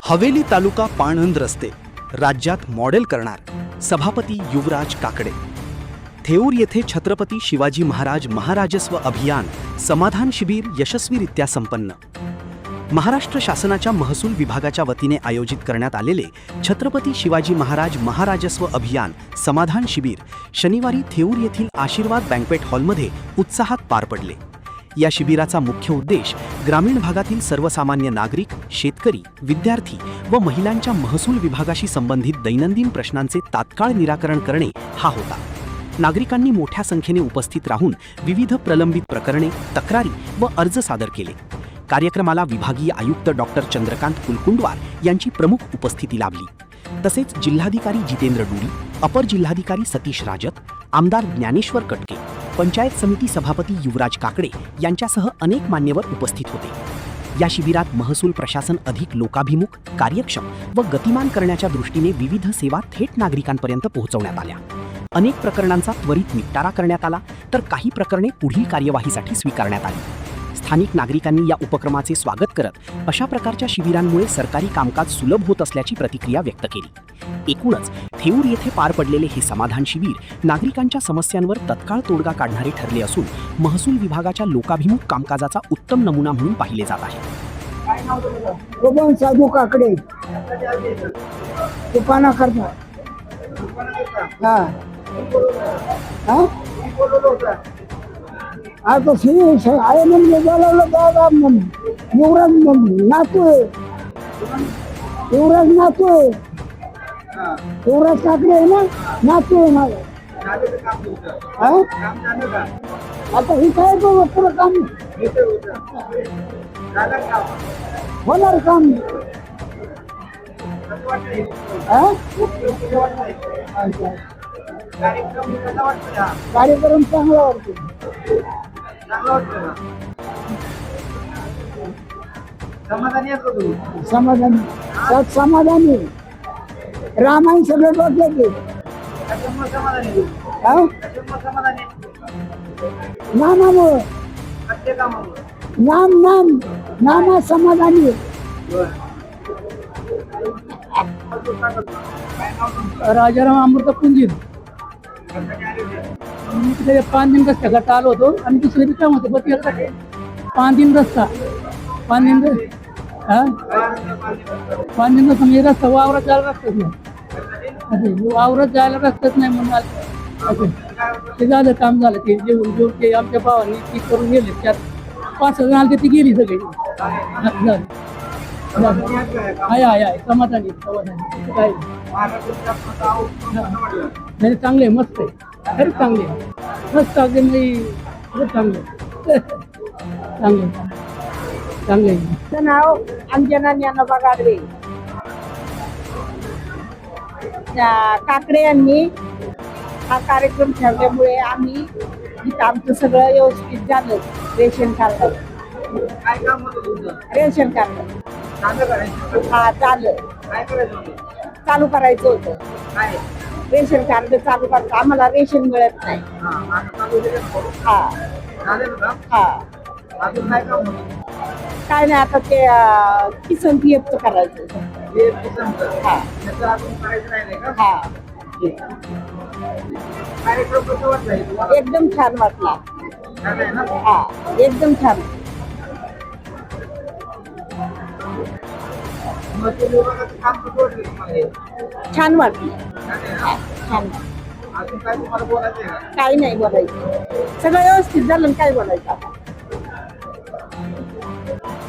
हवेली तालुका पाणंद रस्ते राज्यात मॉडेल करणार सभापती युवराज काकडे। थेऊर येथे छत्रपती शिवाजी महाराज महाराजस्व अभियान समाधान शिबिर यशस्वीरित्या संपन्न। महाराष्ट्र शासनाच्या महसूल विभागाच्या वतीने आयोजित करण्यात आलेले छत्रपती शिवाजी महाराज महाराजस्व अभियान समाधान शिबिर शनिवारी थेऊर येथील आशीर्वाद बँक्वेट हॉलमध्ये उत्साहात पार पडले। या शिबिराचा मुख्य उद्देश ग्रामीण भागातील सर्वसामान्य नागरिक, शेतकरी, विद्यार्थी व महिलांच्या महसूल विभागाशी संबंधित दैनंदिन प्रश्नांचे तात्काळ निराकरण करणे हा होता। नागरिकांनी मोठ्या संख्येने उपस्थित राहून विविध प्रलंबित प्रकरणे, तक्रारी व अर्ज सादर केले। कार्यक्रमाला विभागीय आयुक्त डॉक्टर चंद्रकांत कुलकुंडवार यांची प्रमुख उपस्थिती लाभली। तसेच जिल्हाधिकारी जितेंद्र डुरी, अपर जिल्हाधिकारी सतीश राजत, आमदार ज्ञानेश्वर कटके, पंचायत समिती सभापती युवराज काकडे यांच्यासह अनेक मान्यवर उपस्थित होते। या शिबिरात महसूल प्रशासन अधिक लोकाभिमुख, कार्यक्षम व गतिमान करण्याच्या दृष्टीने विविध सेवा थेट नागरिकांपर्यंत पोहोचवण्यात आल्या। अनेक प्रकरणांचा त्वरित निपटारा करण्यात आला, तर काही प्रकरणे पुढील कार्यवाहीसाठी स्वीकारण्यात आली। स्थानिक नागरिकांनी या उपक्रमाचे स्वागत करत अशा प्रकारच्या शिबिरांमुळे सरकारी कामकाज सुलभ होत असल्याची प्रतिक्रिया व्यक्त केली। एकूणच थेऊर येथे पार पडलेले हे समाधान शिबिर नागरिकांच्या समस्यांवर तत्काळ तोडगा काढणारे ठरले असून महसूल विभागाच्या लोकाभिमुख कामकाजाचा उत्तम नमुना म्हणून पाहिले जात आहे। साधू काकडे दुकाना करता आता आहे म्हणजे बोलावलं दादा युवराज नातोय युवराज नातोय युवराज काकडे आहे ना नातोय माझा। आता हे काय पुरं काम होणार काम कार्यक्रम चांगला वाटतो। समाधानी रामायण सगळे डोक्यात नामामुळं नामा समाधानी। राजाराम अमृत पुंजीर 5 दिन रस्ता करता आलो होतो आणि दुसरे बी काम होते 5 दिन रस्ता 5 दिन म्हणजे रस्ता वावरात जायला रस्ताच नाही, वावरात जायला रस्ताच नाही म्हणून ते झालं काम झालं। ते जेवून ते आमच्या भावांनी ती करून गेले, त्यात 5 जण आले ती गेली सगळी आहे समाधानी काय नाही चांगले मस्त आहे खरंच चांगले मस्त अगदी चांगले चांगले चांगले। नाव अंजना ज्ञानोबा गाडवे। काकडे यांनी हा कार्यक्रम ठेवल्यामुळे आम्ही इथं आमचं सगळं व्यवस्थित झालं। रेशन कार्ड रेशन कार्ड हा झालं, चालू करायचं होतं। रेशन कार्ड चालू करायचं, आम्हाला रेशन मिळत नाही। काय नाही आता ते किसन PF करायचं। एकदम छान वाटला, एकदम छान। छान वाटलं, छान। काही नाही बोलायचं, सगळं व्यवस्थित झालं, काय बोलायचं।